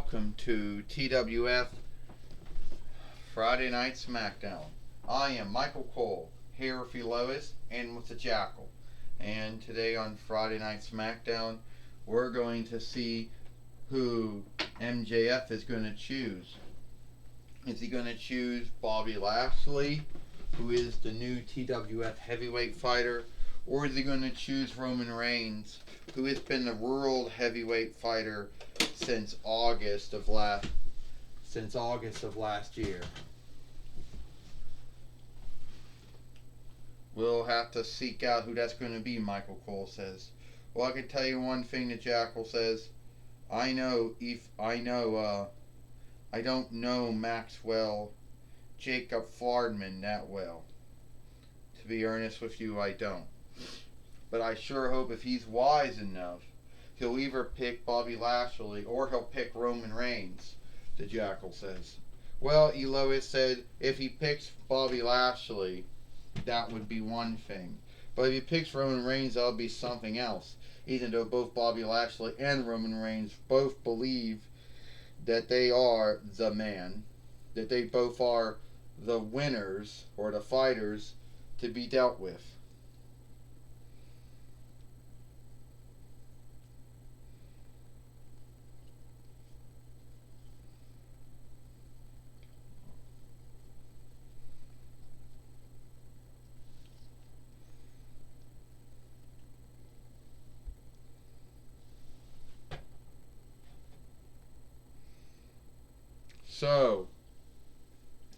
welcome to TWF Friday Night Smackdown. I am Michael Cole, here with Lois and with the Jackal. And today on Friday Night Smackdown, we're going to see who MJF is going to choose. Is he going to choose Bobby Lashley, who is the new TWF heavyweight fighter, or is he going to choose Roman Reigns, who has been the world heavyweight fighter since August of last year? We'll have to seek out who that's going to be, Michael Cole says. Well, I can tell you one thing, the Jackal says. I don't know Maxwell Jacob Fardman that well. To be earnest with you, I don't. But I sure hope if he's wise enough, he'll either pick Bobby Lashley or he'll pick Roman Reigns, the Jackal says. Well, Elois said if he picks Bobby Lashley, that would be one thing. But if he picks Roman Reigns, that'll be something else. Even though both Bobby Lashley and Roman Reigns both believe that they are the man, that they both are the winners or the fighters to be dealt with. So,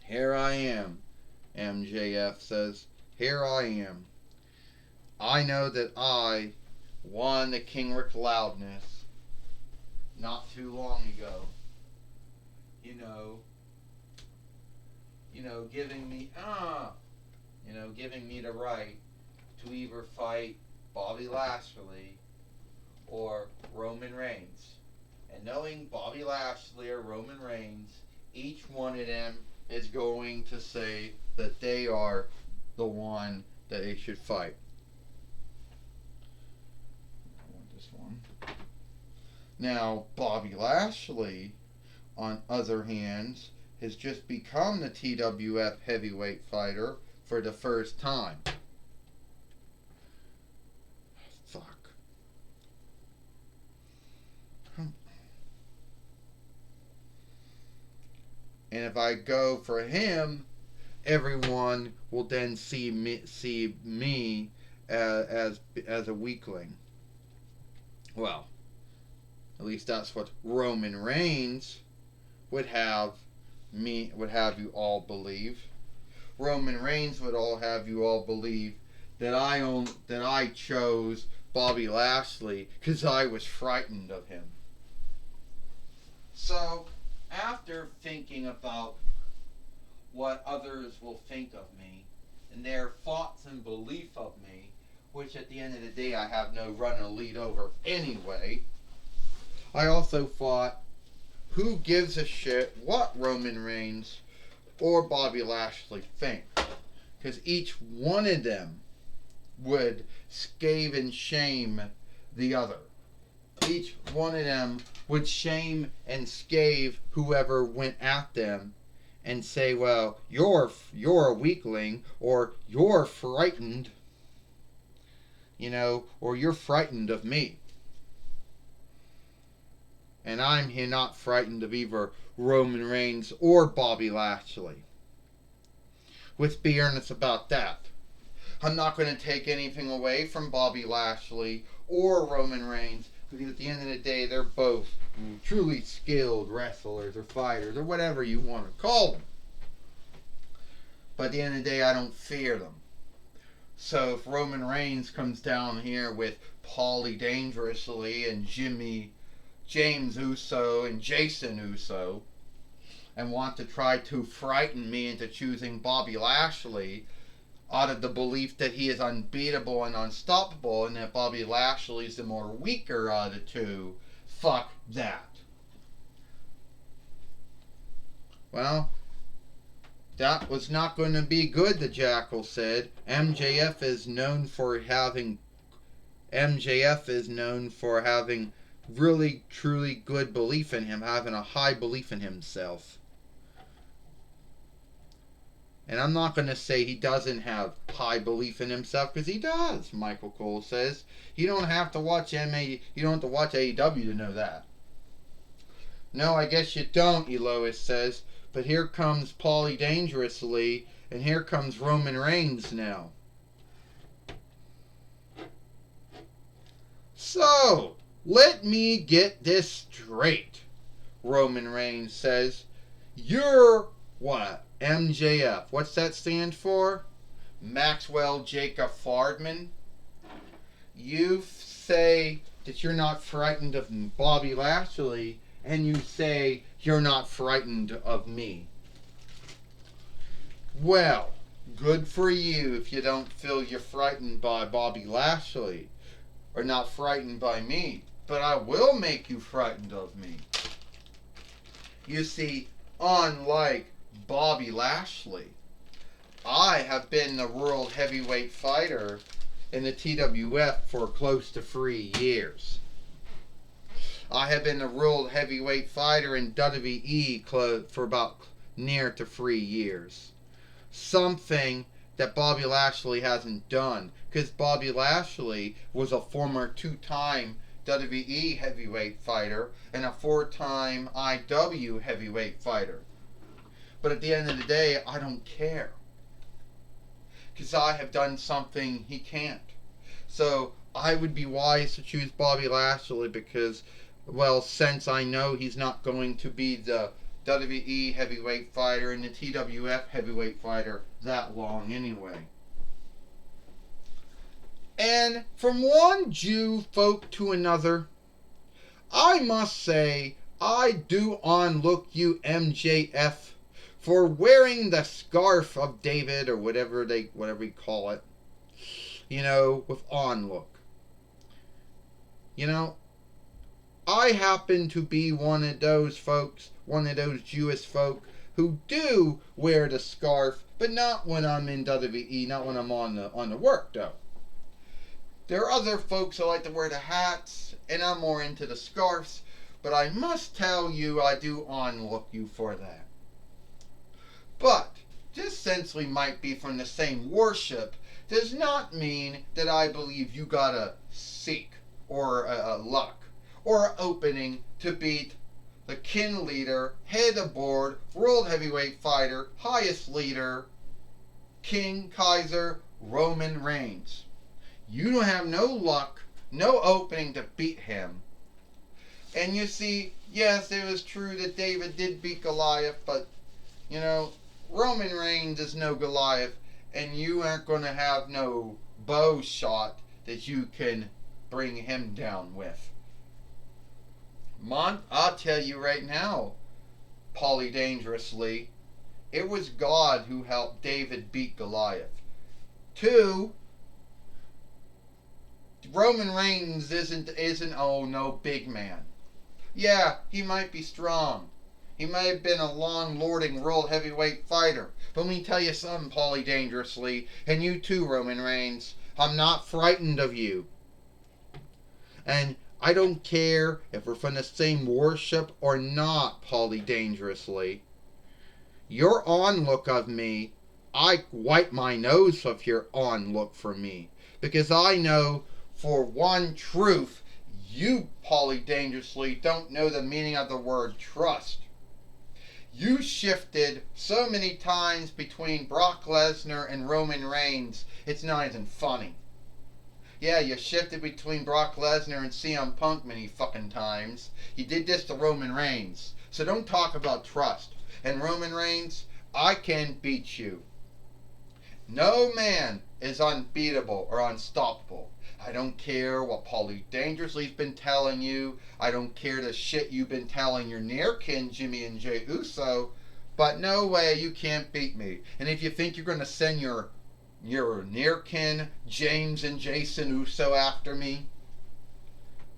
here I am, MJF says. Here I am. I know that I won the King Rick Loudness not too long ago. Giving me the right to either fight Bobby Lashley or Roman Reigns. And knowing Bobby Lashley or Roman Reigns, each one of them is going to say that they are the one that they should fight. I want this one. Now, Bobby Lashley, on other hands, has just become the TWF heavyweight fighter for the first time. Fuck. And if I go for him, everyone will then see me as a weakling. Well, at least that's what Roman Reigns would have you all believe. Roman Reigns would have you all believe that I chose Bobby Lashley because I was frightened of him. So, after thinking about what others will think of me and their thoughts and belief of me, which at the end of the day I have no run or lead over anyway, I also thought, who gives a shit what Roman Reigns or Bobby Lashley think? Because each one of them would scathe and shame the other. Each one of them would shame and scathe whoever went at them and say, well, you're a weakling, or you're frightened, or you're frightened of me. And I'm here not frightened of either Roman Reigns or Bobby Lashley. Let's be earnest about that. I'm not going to take anything away from Bobby Lashley or Roman Reigns, because at the end of the day, they're both truly skilled wrestlers or fighters or whatever you want to call them. But at the end of the day, I don't fear them. So if Roman Reigns comes down here with Paulie Dangerously and James Uso and Jason Uso and want to try to frighten me into choosing Bobby Lashley out of the belief that he is unbeatable and unstoppable and that Bobby Lashley is the more weaker out of the two, fuck that. Well, that was not going to be good, the Jackal said. MJF is known for having really, truly good belief in him, having a high belief in himself. And I'm not going to say he doesn't have high belief in himself, because he does, Michael Cole says. You don't have to watch you don't have to watch AEW to know that. No, I guess you don't, Elois says. But here comes Paulie Dangerously, and here comes Roman Reigns now. So, let me get this straight, Roman Reigns says. You're what? MJF. What's that stand for? Maxwell Jacob Fardman. You say that you're not frightened of Bobby Lashley, and you say you're not frightened of me. Well, good for you if you don't feel you're frightened by Bobby Lashley, or not frightened by me. But I will make you frightened of me. You see, unlike Bobby Lashley, I have been the World Heavyweight Fighter in the TWF for close to 3 years. I have been the World Heavyweight Fighter in WWE for about near to 3 years. Something that Bobby Lashley hasn't done, because Bobby Lashley was a former 2-time WWE heavyweight fighter and a 4-time IW heavyweight fighter. But at the end of the day, I don't care, because I have done something he can't. So I would be wise to choose Bobby Lashley, because, well, since I know he's not going to be the WWE heavyweight fighter and the TWF heavyweight fighter that long anyway. And from one Jew folk to another, I must say I do onlook you, MJF, for wearing the scarf of David, or whatever you call it, with onlook. I happen to be one of those folks, one of those Jewish folk, who do wear the scarf, but not when I'm in WWE, not when I'm on the work, though. There are other folks that like to wear the hats, and I'm more into the scarves, but I must tell you I do onlook you for that. But, just since we might be from the same worship, does not mean that I believe you got a seek, or a luck, or opening to beat the kin leader, head of board, world heavyweight fighter, highest leader, King Kaiser Roman Reigns. You don't have no luck, no opening to beat him. And you see, yes, it was true that David did beat Goliath, but, Roman Reigns is no Goliath, and you aren't going to have no bow shot that you can bring him down with. I'll tell you right now, Paulie Dangerously, it was God who helped David beat Goliath. 2, Roman Reigns isn't no big man. Yeah, he might be strong. He might have been a long-lording world heavyweight fighter. But let me tell you something, Paulie Dangerously, and you too, Roman Reigns, I'm not frightened of you. And I don't care if we're from the same worship or not, Paulie Dangerously. Your onlook of me, I wipe my nose of your onlook for me. Because I know, for one truth, you, Paulie Dangerously, don't know the meaning of the word trust. You shifted so many times between Brock Lesnar and Roman Reigns, it's not even funny. Yeah, you shifted between Brock Lesnar and CM Punk many fucking times. You did this to Roman Reigns. So don't talk about trust. And Roman Reigns, I can beat you. No man is unbeatable or unstoppable. I don't care what Paulie Dangerously's been telling you. I don't care the shit you've been telling your near kin, Jimmy and Jey Uso. But no way you can't beat me. And if you think you're going to send your near kin, James and Jason Uso, after me,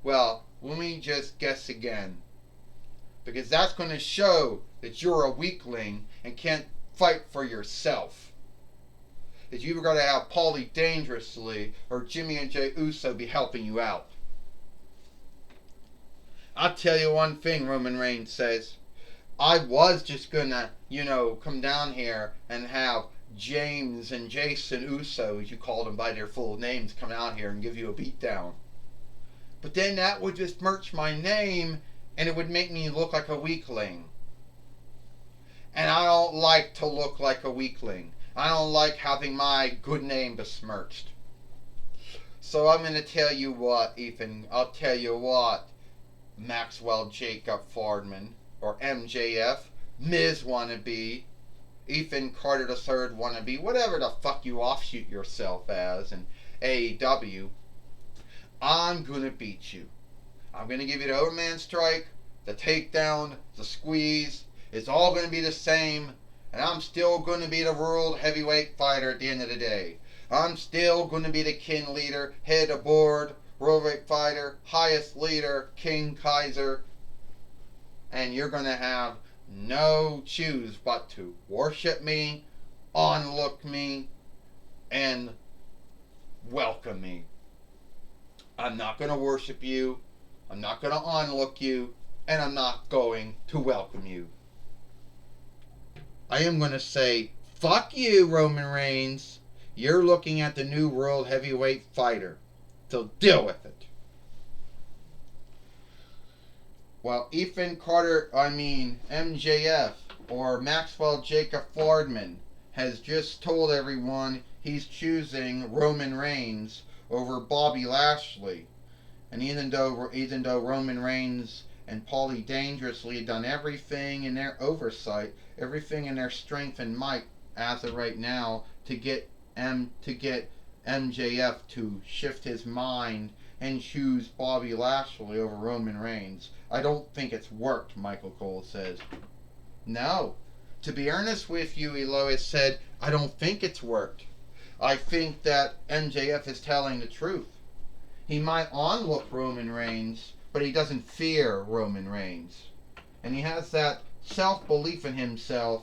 well, let me just guess again. Because that's going to show that you're a weakling and can't fight for yourself. That you've got to have Paulie Dangerously or Jimmy and Jey Uso be helping you out. I'll tell you one thing, Roman Reigns says. I was just gonna, come down here and have James and Jason Uso, as you called them by their full names, come out here and give you a beatdown. But then that would just smirch my name and it would make me look like a weakling. And I don't like to look like a weakling. I don't like having my good name besmirched. So I'm going to tell you what, Ethan. I'll tell you what, Maxwell Jacob Fordman, or MJF, Miz wannabe, Ethan Carter III wannabe, whatever the fuck you offshoot yourself as in AEW, I'm going to beat you. I'm going to give you the overman strike, the takedown, the squeeze. It's all going to be the same, and I'm still going to be the world heavyweight fighter at the end of the day. I'm still going to be the king leader, head aboard, world heavyweight fighter, highest leader, King Kaiser, and you're going to have no choose but to worship me, onlook me, and welcome me. I'm not going to worship you, I'm not going to onlook you, and I'm not going to welcome you. I am going to say, fuck you, Roman Reigns. You're looking at the new world heavyweight fighter. So deal with it. Well, MJF, or Maxwell Jacob Fordman, has just told everyone he's choosing Roman Reigns over Bobby Lashley. And even though Roman Reigns and Paulie Dangerously had done everything in their oversight, everything in their strength and might as of right now to get MJF to shift his mind and choose Bobby Lashley over Roman Reigns. I don't think it's worked, Michael Cole says. No. To be earnest with you, Elois said, I don't think it's worked. I think that MJF is telling the truth. He might onlook Roman Reigns, but he doesn't fear Roman Reigns. And he has that self-belief in himself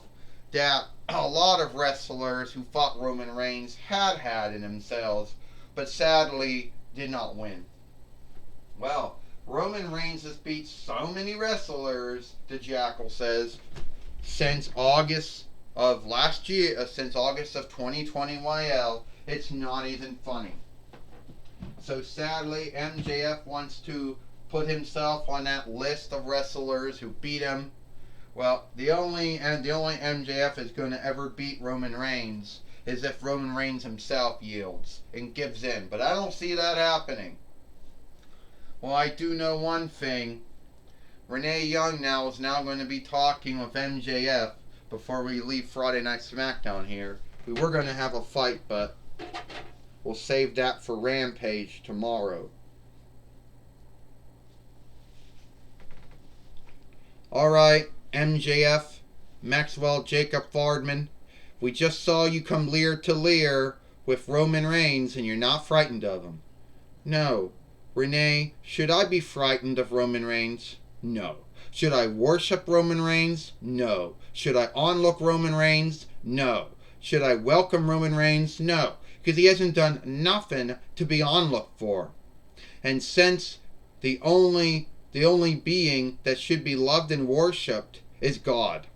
that a lot of wrestlers who fought Roman Reigns had in themselves, but sadly did not win. Well, Roman Reigns has beat so many wrestlers, the Jackal says, since August of last year, since August of 2020 YL, it's not even funny. So sadly, MJF wants to put himself on that list of wrestlers who beat him. Well, the only MJF is going to ever beat Roman Reigns is if Roman Reigns himself yields and gives in. But I don't see that happening. Well, I do know one thing. Renee Young is now going to be talking with MJF before we leave Friday Night Smackdown here. We were going to have a fight, but we'll save that for Rampage tomorrow. Alright, MJF, Maxwell Jacob Fordman, we just saw you come leer to leer with Roman Reigns and you're not frightened of him. No. Renee, should I be frightened of Roman Reigns? No. Should I worship Roman Reigns? No. Should I onlook Roman Reigns? No. Should I welcome Roman Reigns? No. Because he hasn't done nothing to be onlooked for. And since the only being that should be loved and worshipped is God.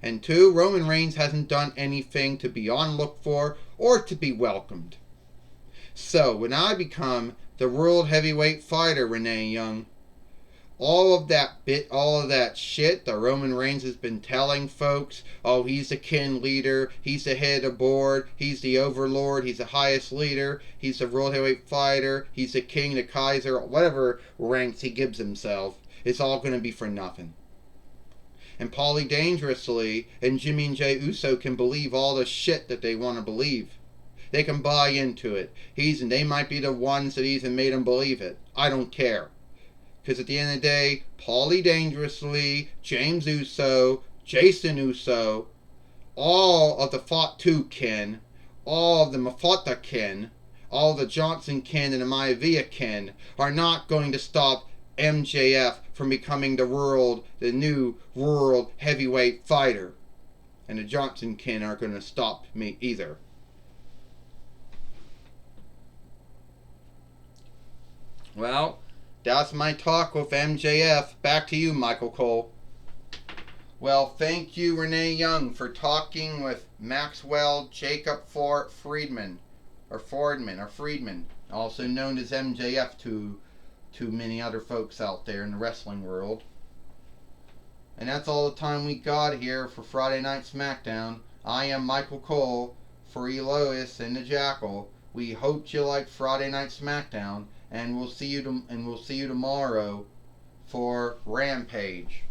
And 2, Roman Reigns hasn't done anything to be onlooked for or to be welcomed. So, when I become the world heavyweight fighter, Renee Young, all of that shit that Roman Reigns has been telling folks, oh, he's the king leader, he's the head aboard, he's the overlord, he's the highest leader, he's the world heavyweight fighter, he's the king, the Kaiser, whatever ranks he gives himself, it's all going to be for nothing. And Paulie Dangerously and Jimmy and Jey Uso can believe all the shit that they want to believe. They can buy into it. They might be the ones that even made them believe it. I don't care. Because at the end of the day, Paulie Dangerously, James Uso, Jason Uso, all of the Fatu kin, all of the Mafata kin, all the Johnson kin and the Maivia kin are not going to stop MJF from becoming the new world heavyweight fighter. And the Johnson kin aren't going to stop me either. Well, That's my talk with MJF. Back to you, Michael Cole. Well, thank you, Renee Young, for talking with Maxwell Jacob Friedman, also known as MJF to many other folks out there in the wrestling world. And that's all the time we got here for Friday Night Smackdown. I am Michael Cole for Elois and the Jackal. We hope you liked Friday Night Smackdown, and we'll see you tomorrow for Rampage,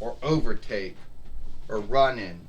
or Overtake, or Run-In.